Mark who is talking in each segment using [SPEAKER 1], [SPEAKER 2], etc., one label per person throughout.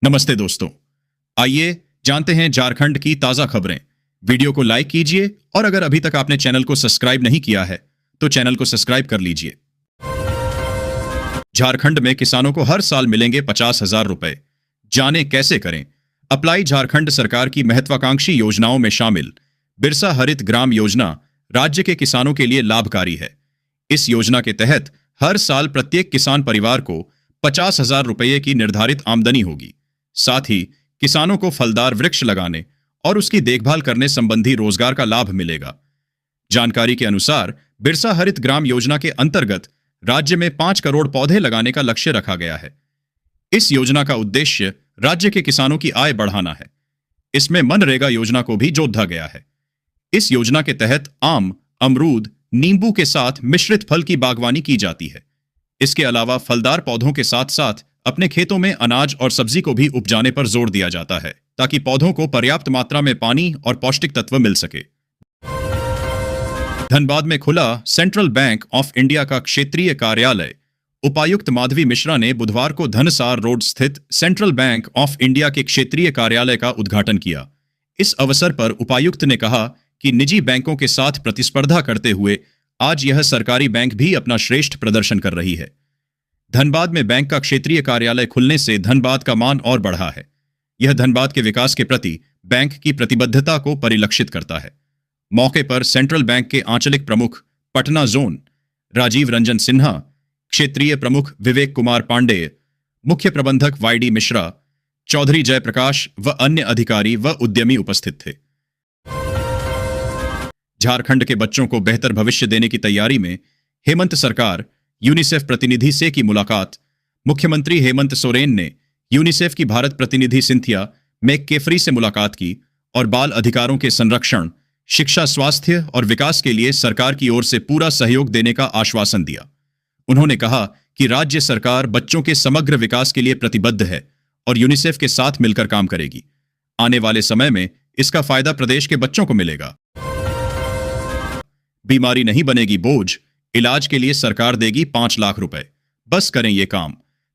[SPEAKER 1] नमस्ते दोस्तों, आइए जानते हैं झारखंड की ताजा खबरें। वीडियो को लाइक कीजिए और अगर अभी तक आपने चैनल को सब्सक्राइब नहीं किया है तो चैनल को सब्सक्राइब कर लीजिए। झारखंड में किसानों को हर साल मिलेंगे 50,000 रुपए। जाने कैसे करें। अप्लाई झारखंड सरकार की महत्वाकांक्षी योजनाओं में शामिल बिरसा हरित ग्राम योजना राज्य के किसानों के लिए लाभकारी है। इस योजना के तहत हर साल प्रत्येक किसान परिवार को 50,000 रुपये की निर्धारित आमदनी होगी। साथ ही किसानों को फलदार वृक्ष लगाने और उसकी देखभाल करने संबंधी रोजगार का लाभ मिलेगा। जानकारी के अनुसार बिरसा हरित ग्राम योजना के अंतर्गत राज्य में 5 करोड़ पौधे लगाने का लक्ष्य रखा गया है। इस योजना का उद्देश्य राज्य के किसानों की आय बढ़ाना है। इसमें मनरेगा योजना को भी जोड़ा गया है। इस योजना के तहत आम, अमरूद, नींबू के साथ मिश्रित फल की बागवानी की जाती है। इसके अलावा फलदार पौधों के साथ साथ अपने खेतों में अनाज और सब्जी को भी उपजाने पर जोर दिया जाता है ताकि पौधों को पर्याप्त मात्रा में पानी और पौष्टिक तत्व मिल सके। धनबाद में खुला सेंट्रल बैंक ऑफ इंडिया का क्षेत्रीय कार्यालय। उपायुक्त माधवी मिश्रा ने बुधवार को धनसार रोड स्थित सेंट्रल बैंक ऑफ इंडिया के क्षेत्रीय कार्यालय का उद्घाटन किया। इस अवसर पर उपायुक्त ने कहा कि निजी बैंकों के साथ प्रतिस्पर्धा करते हुए आज यह सरकारी बैंक भी अपना श्रेष्ठ प्रदर्शन कर रही है। धनबाद में बैंक का क्षेत्रीय कार्यालय खुलने से धनबाद का मान और बढ़ा है। यह धनबाद के विकास के प्रति बैंक की प्रतिबद्धता को परिलक्षित करता है। मौके पर सेंट्रल बैंक के आंचलिक प्रमुख पटना जोन राजीव रंजन सिन्हा, क्षेत्रीय प्रमुख विवेक कुमार पांडेय, मुख्य प्रबंधक वाईडी मिश्रा, चौधरी जयप्रकाश व अन्य अधिकारी व उद्यमी उपस्थित थे। झारखंड के बच्चों को बेहतर भविष्य देने की तैयारी में हेमंत सरकार यूनिसेफ प्रतिनिधि से की मुलाकात। मुख्यमंत्री हेमंत सोरेन ने यूनिसेफ की भारत प्रतिनिधि सिंथिया मैककेफरी से मुलाकात की और बाल अधिकारों के संरक्षण, शिक्षा, स्वास्थ्य और विकास के लिए सरकार की ओर से पूरा सहयोग देने का आश्वासन दिया। उन्होंने कहा कि राज्य सरकार बच्चों के समग्र विकास के लिए प्रतिबद्ध है और यूनिसेफ के साथ मिलकर काम करेगी। आने वाले समय में इसका फायदा प्रदेश के बच्चों को मिलेगा। बीमारी नहीं बनेगी बोझ, इलाज के लिए सरकार देगी 5 लाख रुपए। बस करें ये काम।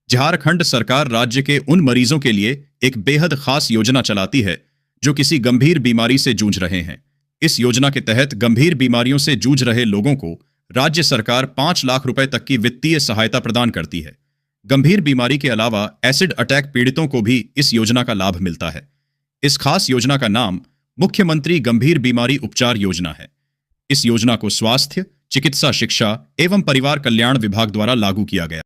[SPEAKER 1] झारखंड सरकार राज्य के उन मरीजों के लिए एक बेहद खास योजना चलाती है जो किसी गंभीर बीमारी से जूझ रहे हैं। इस योजना के तहत गंभीर बीमारियों से जूझ रहे लोगों को राज्य सरकार 5 लाख रुपए तक की वित्तीय सहायता प्रदान करती है। गंभीर बीमारी के अलावा एसिड अटैक पीड़ितों को भी इस योजना का लाभ मिलता है। इस खास योजना का नाम मुख्यमंत्री गंभीर बीमारी उपचार योजना है। इस योजना को स्वास्थ्य, चिकित्सा शिक्षा एवं परिवार कल्याण विभाग द्वारा लागू किया गया।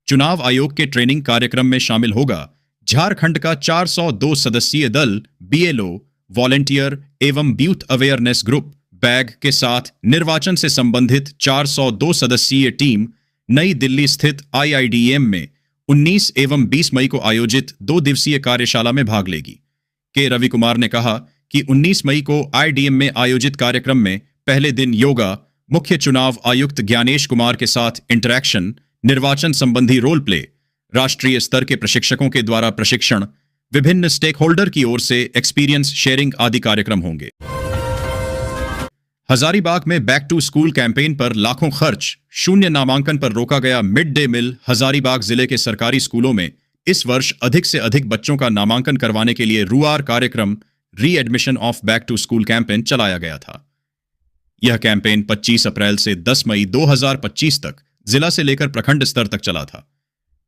[SPEAKER 1] चुनाव आयोग के ट्रेनिंग कार्यक्रम में शामिल होगा झारखंड का 402 सदस्यीय दल। बीएलओ, वॉलंटियर एवं यूथ अवेयरनेस ग्रुप बैग के साथ निर्वाचन से संबंधित 402 सदस्यीय टीम नई दिल्ली स्थित आईआईडीएम में 19 एवं 20 मई को आयोजित 2 दिवसीय कार्यशाला में भाग लेगी। के रवि कुमार ने कहा कि 19 मई को आईडीएम में आयोजित कार्यक्रम में पहले दिन योगा, मुख्य चुनाव आयुक्त ज्ञानेश कुमार के साथ इंटरैक्शन, निर्वाचन संबंधी रोल प्ले, राष्ट्रीय स्तर के प्रशिक्षकों के द्वारा प्रशिक्षण, विभिन्न स्टेक होल्डर की ओर से एक्सपीरियंस शेयरिंग आदि कार्यक्रम होंगे। हजारीबाग में बैक टू स्कूल कैंपेन पर लाखों खर्च, शून्य नामांकन पर रोका गया मिड डे मील। हजारीबाग जिले के सरकारी स्कूलों में इस वर्ष अधिक से अधिक बच्चों का नामांकन करवाने के लिए रूआर कार्यक्रम re admission of back to school campaign चलाया गया था। यह कैंपेन 25 अप्रैल से 10 मई 2025 तक जिला से लेकर प्रखंड स्तर तक चला था।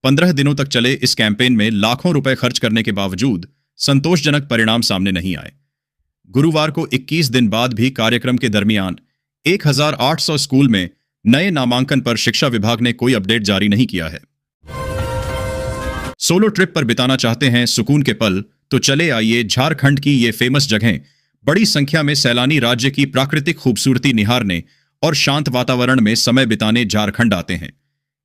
[SPEAKER 1] 15 दिनों तक चले इस कैंपेन में लाखों रुपए खर्च करने के बावजूद संतोषजनक परिणाम सामने नहीं आए। गुरुवार को 21 दिन बाद भी कार्यक्रम के दरमियान 1800 स्कूल में नए नामांकन पर शिक्षा विभाग ने कोई अपडेट जारी नहीं किया है। सोलो ट्रिप पर बिताना चाहते हैं सुकून के पल तो चले आइए झारखंड की ये फेमस जगहें। बड़ी संख्या में सैलानी राज्य की प्राकृतिक खूबसूरती निहारने और शांत वातावरण में समय बिताने झारखंड आते हैं।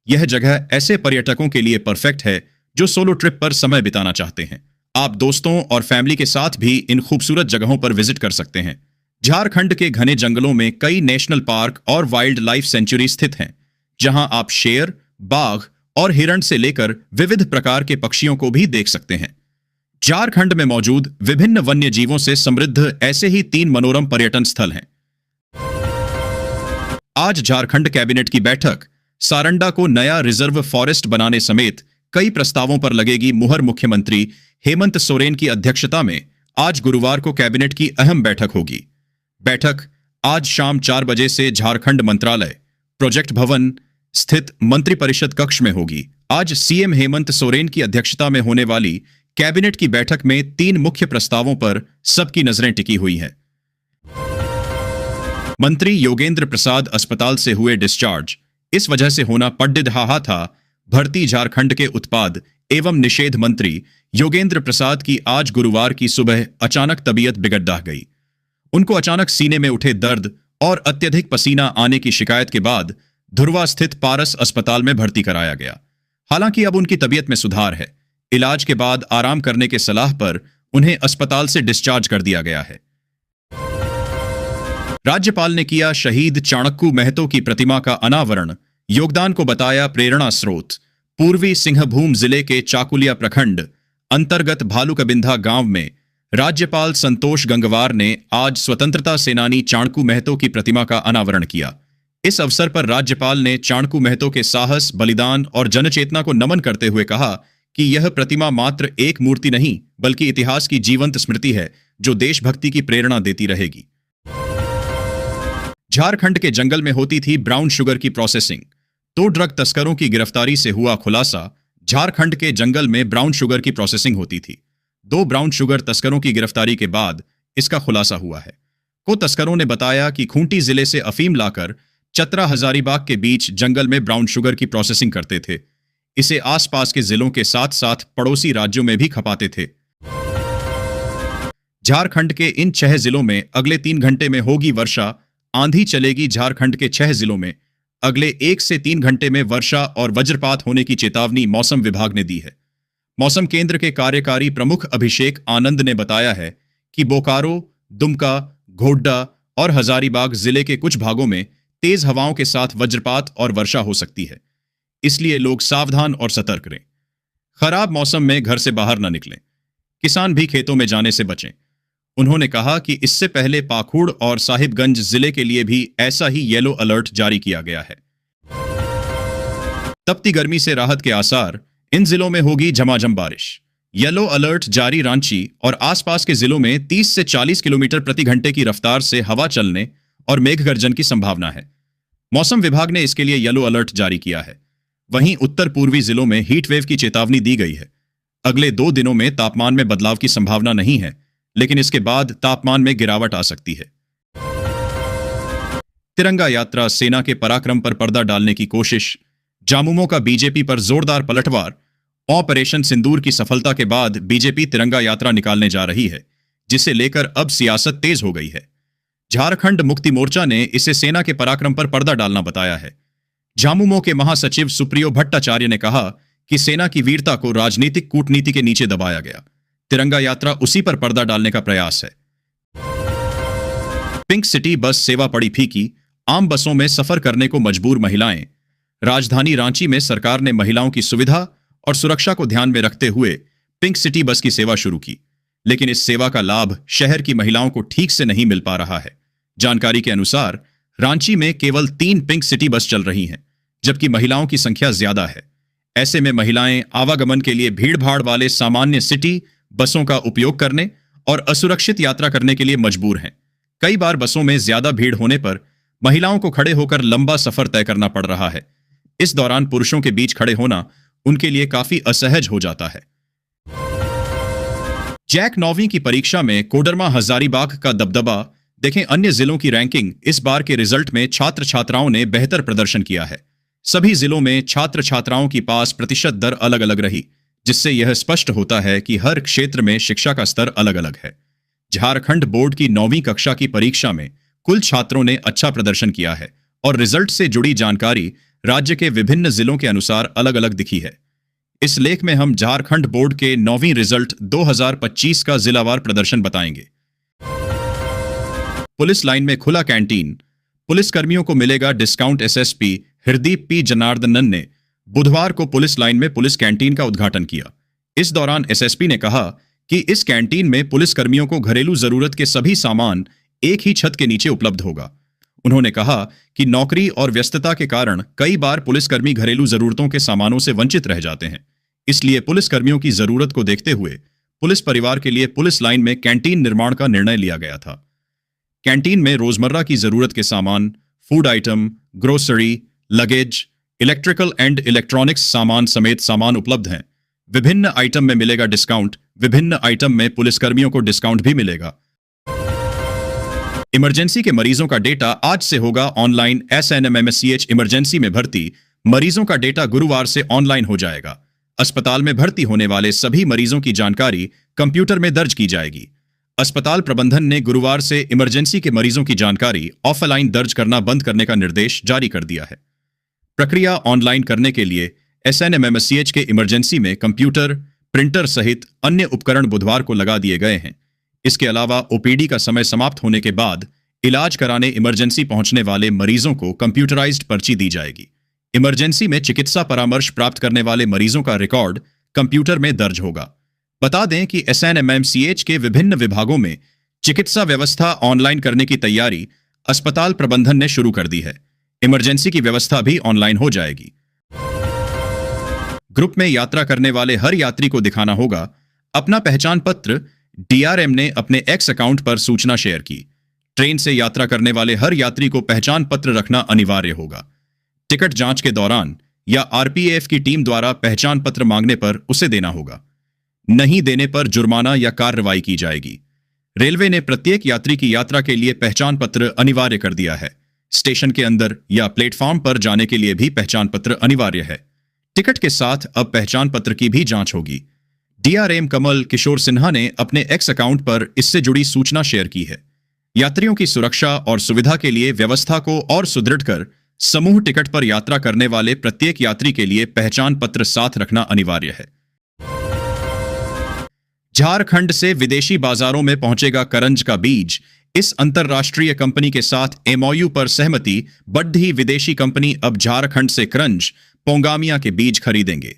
[SPEAKER 1] यह जगह ऐसे पर्यटकों के लिए परफेक्ट है जो सोलो ट्रिप पर समय बिताना चाहते हैं। आप दोस्तों और फैमिली के साथ भी इन खूबसूरत जगहों पर विजिट कर सकते हैं। झारखंड के घने जंगलों में कई नेशनल पार्क और वाइल्ड लाइफ सेंचुरी स्थित हैं, जहां आप शेर, बाघ और हिरण से लेकर विविध प्रकार के पक्षियों को भी देख सकते हैं। झारखंड में मौजूद विभिन्न वन्य जीवों से समृद्ध ऐसे ही 3 मनोरम पर्यटन स्थल हैं। आज झारखंड कैबिनेट की बैठक सारंडा को नया रिजर्व फॉरेस्ट बनाने समेत कई प्रस्तावों पर लगेगी मुहर। मुख्यमंत्री हेमंत सोरेन की अध्यक्षता में आज गुरुवार को कैबिनेट की अहम बैठक होगी। बैठक आज शाम 4 बजे से झारखंड मंत्रालय प्रोजेक्ट भवन स्थित मंत्रिपरिषद कक्ष में होगी। आज सीएम हेमंत सोरेन की अध्यक्षता में होने वाली कैबिनेट की बैठक में 3 मुख्य प्रस्तावों पर सबकी नजरें टिकी हुई हैं। मंत्री योगेंद्र प्रसाद अस्पताल से हुए डिस्चार्ज, इस वजह से होना पड्डिदहाहा था। भर्ती झारखंड के उत्पाद एवं निषेध मंत्री योगेंद्र प्रसाद की आज गुरुवार की सुबह अचानक तबीयत बिगड़ गई। उनको अचानक सीने में उठे दर्द और अत्यधिक पसीना आने की शिकायत के बाद धुर्वा स्थित पारस अस्पताल में भर्ती कराया गया। हालांकि अब उनकी तबीयत में सुधार है। इलाज के बाद आराम करने के सलाह पर उन्हें अस्पताल से डिस्चार्ज कर दिया गया है। राज्यपाल ने किया शहीद चाणक्य महतो की प्रतिमा का अनावरण। योगदान को बताया प्रेरणा स्रोत। पूर्वी सिंहभूम जिले के चाकुलिया प्रखंड अंतर्गत भालूकबिंधा गांव में राज्यपाल संतोष गंगवार ने आज स्वतंत्रता सेनानी चाणक्य महतो की प्रतिमा का अनावरण किया। इस अवसर पर राज्यपाल ने चाणक्य महतो के साहस, बलिदान और जनचेतना को नमन करते हुए कहा कि यह प्रतिमा मात्र एक मूर्ति नहीं बल्कि इतिहास की जीवंत स्मृति है जो देशभक्ति की प्रेरणा देती रहेगी। झारखंड के जंगल में होती थी ब्राउन शुगर की प्रोसेसिंग, तो ड्रग तस्करों की गिरफ्तारी से हुआ खुलासा। झारखंड के जंगल में ब्राउन शुगर की प्रोसेसिंग होती थी। 2 ब्राउन शुगर तस्करों की गिरफ्तारी के बाद इसका खुलासा हुआ है। को तस्करों ने बताया कि खूंटी जिले से अफीम लाकर चतरा हजारीबाग के बीच जंगल में ब्राउन शुगर की प्रोसेसिंग करते थे। इसे आसपास के जिलों के साथ साथ पड़ोसी राज्यों में भी खपाते थे। झारखंड के इन 6 जिलों में अगले 3 घंटे में होगी वर्षा। आंधी चलेगी। झारखंड के 6 जिलों में अगले 1 से 3 घंटे में वर्षा और वज्रपात होने की चेतावनी मौसम विभाग ने दी है। मौसम केंद्र के कार्यकारी प्रमुख अभिषेक आनंद ने बताया है कि बोकारो, दुमका, गोड्डा और हजारीबाग जिले के कुछ भागों में तेज हवाओं के साथ वज्रपात और वर्षा हो सकती है, इसलिए लोग सावधान और सतर्क रहें। खराब मौसम में घर से बाहर न निकलें। किसान भी खेतों में जाने से बचें। उन्होंने कहा कि इससे पहले पाखुड़ और साहिबगंज जिले के लिए भी ऐसा ही येलो अलर्ट जारी किया गया है। तपती गर्मी से राहत के आसार। इन जिलों में होगी झमाझम बारिश। येलो अलर्ट जारी। रांची और आसपास के जिलों में 30 से 40 किलोमीटर प्रति घंटे की रफ्तार से हवा चलने और मेघ गर्जन की संभावना है। मौसम विभाग ने इसके लिए येलो अलर्ट जारी किया है। वहीं उत्तर पूर्वी जिलों में हीट वेव की चेतावनी दी गई है। अगले 2 दिनों में तापमान में बदलाव की संभावना नहीं है, लेकिन इसके बाद तापमान में गिरावट आ सकती है। तिरंगा यात्रा, सेना के पराक्रम पर पर्दा डालने की कोशिश। जामुमो का बीजेपी पर जोरदार पलटवार। ऑपरेशन सिंदूर की सफलता के बाद बीजेपी तिरंगा यात्रा निकालने जा रही है, जिसे लेकर अब सियासत तेज हो गई है। झारखंड मुक्ति मोर्चा ने इसे सेना के पराक्रम पर पर्दा डालना बताया है। जामुमो के महासचिव सुप्रियो भट्टाचार्य ने कहा कि सेना की वीरता को राजनीतिक कूटनीति के नीचे दबाया गया। तिरंगा यात्रा उसी पर पर्दा डालने का प्रयास है। पिंक सिटी बस सेवा पड़ी फीकी। आम बसों में सफर करने को मजबूर महिलाएं। राजधानी रांची में सरकार ने महिलाओं की सुविधा और सुरक्षा को ध्यान में रखते हुए पिंक सिटी बस की सेवा शुरू की, लेकिन इस सेवा का लाभ शहर की महिलाओं को ठीक से नहीं मिल पा रहा है। जानकारी के अनुसार रांची में केवल 3 पिंक सिटी बस चल रही हैं, जबकि महिलाओं की संख्या ज्यादा है। ऐसे में महिलाएं आवागमन के लिए भीड़भाड़ वाले सामान्य सिटी बसों का उपयोग करने और असुरक्षित यात्रा करने के लिए मजबूर हैं। कई बार बसों में ज्यादा भीड़ होने पर महिलाओं को खड़े होकर लंबा सफर तय करना पड़ रहा है। इस दौरान पुरुषों के बीच खड़े होना उनके लिए काफी असहज हो जाता है। जैक 9वीं की परीक्षा में कोडरमा हजारीबाग का दबदबा। देखें अन्य जिलों की रैंकिंग। इस बार के रिजल्ट में छात्र छात्राओं ने बेहतर प्रदर्शन किया है। सभी जिलों में छात्र छात्राओं की पास प्रतिशत दर अलग अलग रही, जिससे यह स्पष्ट होता है कि हर क्षेत्र में शिक्षा का स्तर अलग अलग है। झारखंड बोर्ड की 9वीं कक्षा की परीक्षा में कुल छात्रों ने अच्छा प्रदर्शन किया है और रिजल्ट से जुड़ी जानकारी राज्य के विभिन्न जिलों के अनुसार अलग अलग दिखी है। इस लेख में हम झारखंड बोर्ड के 9वीं रिजल्ट 2025 का जिलावार प्रदर्शन बताएंगे। पुलिस लाइन में खुला कैंटीन। पुलिसकर्मियों को मिलेगा discount. SSP Hardeep P Janardhanan ने बुधवार को पुलिस लाइन में पुलिस कैंटीन का उद्घाटन किया। इस दौरान एसएसपी ने कहा कि इस कैंटीन में पुलिसकर्मियों को घरेलू जरूरत के सभी सामान एक ही छत के नीचे उपलब्ध होगा। उन्होंने कहा कि नौकरी और व्यस्तता के कारण कई बार पुलिसकर्मी घरेलू जरूरतों के सामानों से वंचित रह जाते हैं, इसलिए पुलिस कर्मियों की जरूरत को देखते हुए पुलिस परिवार के लिए पुलिस लाइन में कैंटीन निर्माण का निर्णय लिया गया था। कैंटीन में रोजमर्रा की जरूरत के सामान, food item, grocery, luggage, electrical and electronics सामान समेत सामान उपलब्ध हैं। विभिन्न आइटम में मिलेगा डिस्काउंट, विभिन्न आइटम में पुलिसकर्मियों को डिस्काउंट भी मिलेगा। इमरजेंसी के मरीजों का डेटा आज से होगा ऑनलाइन। SNMMSCH इमरजेंसी में भर्ती मरीजों का डेटा गुरुवार से ऑनलाइन हो जाएगा। अस्पताल में भर्ती होने वाले सभी मरीजों की जानकारी कंप्यूटर में दर्ज की जाएगी। अस्पताल प्रबंधन ने गुरुवार से इमरजेंसी के मरीजों की जानकारी ऑफलाइन दर्ज करना बंद करने का निर्देश जारी कर दिया है। प्रक्रिया ऑनलाइन करने के लिए SNMMSCH के इमरजेंसी में कंप्यूटर, प्रिंटर सहित अन्य उपकरण बुधवार को लगा दिए गए हैं। इसके अलावा OPD का समय समाप्त होने के बाद इलाज कराने इमरजेंसी पहुंचने वाले मरीजों को कंप्यूटराइज्ड पर्ची दी जाएगी। इमरजेंसी में चिकित्सा परामर्श प्राप्त करने वाले मरीजों का रिकॉर्ड कंप्यूटर में दर्ज होगा। बता दें कि SNMMCH के विभिन्न विभागों में चिकित्सा व्यवस्था ऑनलाइन करने की तैयारी अस्पताल प्रबंधन ने शुरू कर दी है। इमरजेंसी की व्यवस्था भी ऑनलाइन हो जाएगी। ग्रुप में यात्रा करने वाले हर यात्री को दिखाना होगा अपना पहचान पत्र। DRM ने अपने X अकाउंट पर सूचना शेयर की। ट्रेन से यात्रा करने वाले हर यात्री को पहचान पत्र रखना अनिवार्य होगा। टिकट जांच के दौरान या RPAF की टीम द्वारा पहचान पत्र मांगने पर उसे देना होगा। नहीं देने पर जुर्माना या कार्रवाई की जाएगी। रेलवे ने प्रत्येक यात्री की यात्रा के लिए पहचान पत्र अनिवार्य कर दिया है। स्टेशन के अंदर या प्लेटफॉर्म पर जाने के लिए भी पहचान पत्र अनिवार्य है। टिकट के साथ अब पहचान पत्र की भी जांच होगी। DRM कमल किशोर सिन्हा ने अपने X अकाउंट पर इससे जुड़ी सूचना शेयर की है। यात्रियों की सुरक्षा और सुविधा के लिए व्यवस्था को और सुदृढ़ कर समूह टिकट पर यात्रा करने वाले प्रत्येक यात्री के लिए पहचान पत्र साथ रखना अनिवार्य है। झारखंड से विदेशी बाजारों में पहुंचेगा करंज का बीज। इस अंतरराष्ट्रीय कंपनी के साथ MOU पर सहमति। बढ़ी विदेशी कंपनी अब झारखंड से करंज, पोंगामिया के बीज खरीदेंगे।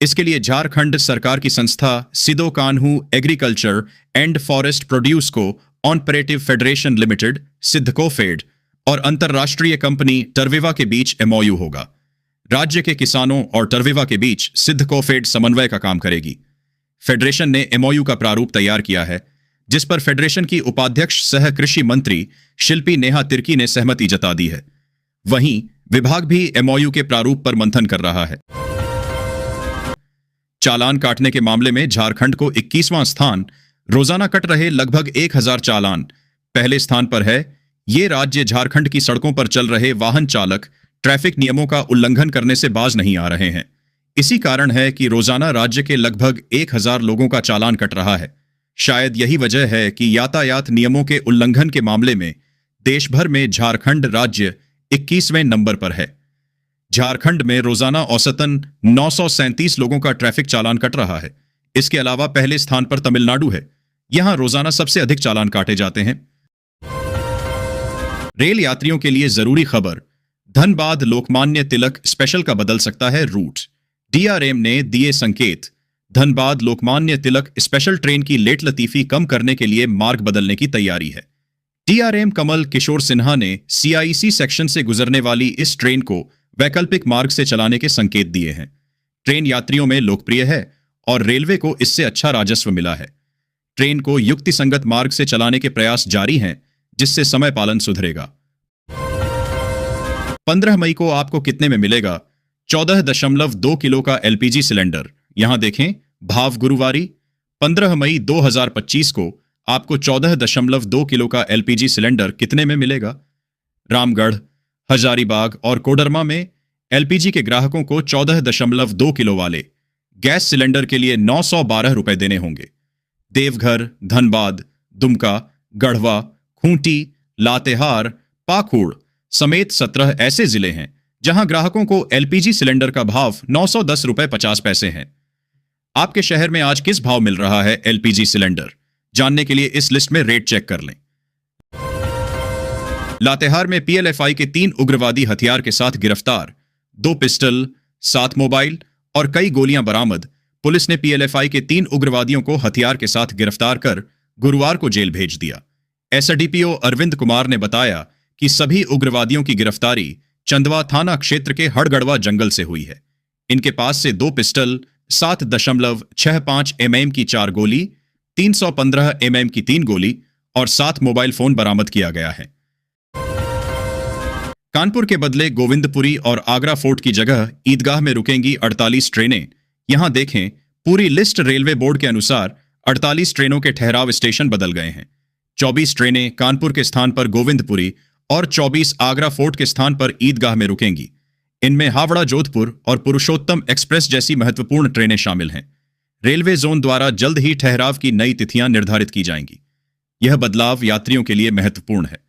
[SPEAKER 1] इसके लिए झारखंड सरकार की संस्था Sido Kanhu agriculture and forest produce को ऑनपरेटिव फेडरेशन लिमिटेड सिद्धकोफेड और अंतरराष्ट्रीय कंपनी टर्विवा के बीच MOU होगा। राज्य के किसानों और टर्विवा के बीच सिद्धकोफेड समन्वय का काम करेगी। फेडरेशन ने MOU का प्रारूप तैयार किया है, जिस पर फेडरेशन की उपाध्यक्ष सह कृषि मंत्री शिल्पी नेहा तिर्की ने सहमति जता दी है। वहीं विभाग भी MOU के प्रारूप पर मंथन कर रहा है। चालान काटने के मामले में झारखंड को 21वां स्थान। रोजाना कट रहे लगभग 1000 चालान। पहले स्थान पर है ये राज्य। झारखंड की सड़कों पर चल रहे वाहन चालक ट्रैफिक नियमों का उल्लंघन करने से बाज नहीं आ रहे हैं। इसी कारण है कि रोजाना राज्य के लगभग 1000 लोगों का चालान कट रहा है। शायद यही वजह है कि यातायात नियमों के उल्लंघन के मामले में देश भर में झारखंड राज्य 21वें नंबर पर है। झारखंड में रोजाना औसतन 937 लोगों का ट्रैफिक चालान कट रहा है। इसके अलावा पहले स्थान पर तमिलनाडु है। यहां रोजाना सबसे अधिक चालान काटे जाते हैं। रेल यात्रियों के लिए जरूरी खबर। धनबाद लोकमान्य तिलक स्पेशल का बदल सकता है रूट। DRM ने दिए संकेत। धनबाद लोकमान्य तिलक स्पेशल ट्रेन की लेट लतीफी कम करने के लिए मार्ग बदलने की तैयारी है। DRM कमल किशोर सिन्हा ने CIC सेक्शन से गुजरने वाली इस ट्रेन को वैकल्पिक मार्ग से चलाने के संकेत दिए हैं। ट्रेन यात्रियों में लोकप्रिय है और रेलवे को इससे अच्छा राजस्व मिला है। ट्रेन को युक्तिसंगत मार्ग से चलाने के प्रयास जारी हैं, जिससे समय पालन सुधरेगा। 15 मई को आपको कितने में मिलेगा 14.2 किलो का LPG सिलेंडर? यहां देखें भाव गुरुवारी। 15 मई 2025 को आपको 14.2 किलो का LPG सिलेंडर कितने में मिलेगा? रामगढ़, हजारीबाग और कोडरमा में LPG के ग्राहकों को 14.2 किलो वाले गैस सिलेंडर के लिए 912 रुपए देने होंगे। देवघर, धनबाद, दुमका, गढ़वा, खूंटी, लातेहार, पाकुड़ समेत 17 ऐसे जिले हैं जहां ग्राहकों को LPG सिलेंडर का भाव 910 रुपए 50 पैसे है। आपके शहर में आज किस भाव मिल रहा है LPG सिलेंडर? जानने के लिए इस लिस्ट में रेट चेक कर लें। लातेहार में PLFI के 3 उग्रवादी हथियार के साथ गिरफ्तार। 2 पिस्टल, 7 मोबाइल और कई गोलियां बरामद। पुलिस ने PLFI के 3 उग्रवादियों को हथियार के साथ गिरफ्तार कर गुरुवार को जेल भेज दिया। SDPO अरविंद कुमार ने बताया कि सभी उग्रवादियों की गिरफ्तारी चंदवा थाना क्षेत्र के हड़गड़वा जंगल से हुई है। इनके पास से 2 पिस्टल, 7.65 mm की 4 गोली, 315 mm की 3 गोली और 7 मोबाइल फोन बरामद किया गया है। कानपुर के बदले गोविंदपुरी और आगरा फोर्ट की जगह ईदगाह में रुकेंगी 48 ट्रेनें। यहां देखें, पूरी लिस्ट रेलवे बोर्ड के अनुसार 48 ट्रेनों के ठहराव स्टेशन बदल गए हैं। 24 ट्रेनें कानपुर के स्थान पर गोविंदपुरी और 24 आगरा फोर्ट के स्थान पर ईदगाह में रुकेंगी। इनमें हावड़ा जोधपुर और पुरुषोत्तम एक्सप्रेस जैसी महत्वपूर्ण ट्रेनें शामिल हैं। रेलवे जोन द्वारा जल्द ही ठहराव की नई तिथियां निर्धारित की जाएंगी। यह बदलाव यात्रियों के लिए महत्वपूर्ण है।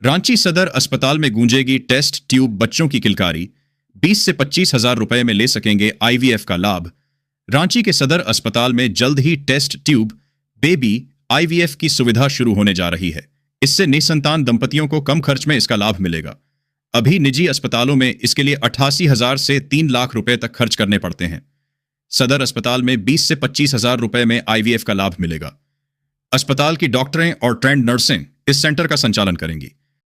[SPEAKER 1] रांची सदर अस्पताल में गूंजेगी टेस्ट ट्यूब बच्चों की किलकारी। 20 से 25 हजार रुपए में ले सकेंगे आईवीएफ का लाभ। रांची के सदर अस्पताल में जल्द ही टेस्ट ट्यूब बेबी आईवीएफ की सुविधा शुरू होने जा रही है। इससे निसंतान दंपतियों को कम खर्च में इसका लाभ मिलेगा। अभी निजी अस्पतालों में इसके लिए 88,000 से 3 लाख रुपए तक खर्च करने पड़ते हैं। सदर अस्पताल में 20 से 25 हजार रुपए में आईवीएफ का लाभ मिलेगा। अस्पताल की डॉक्टरें और ट्रेंड नर्सें इस सेंटर का संचालन करेंगी।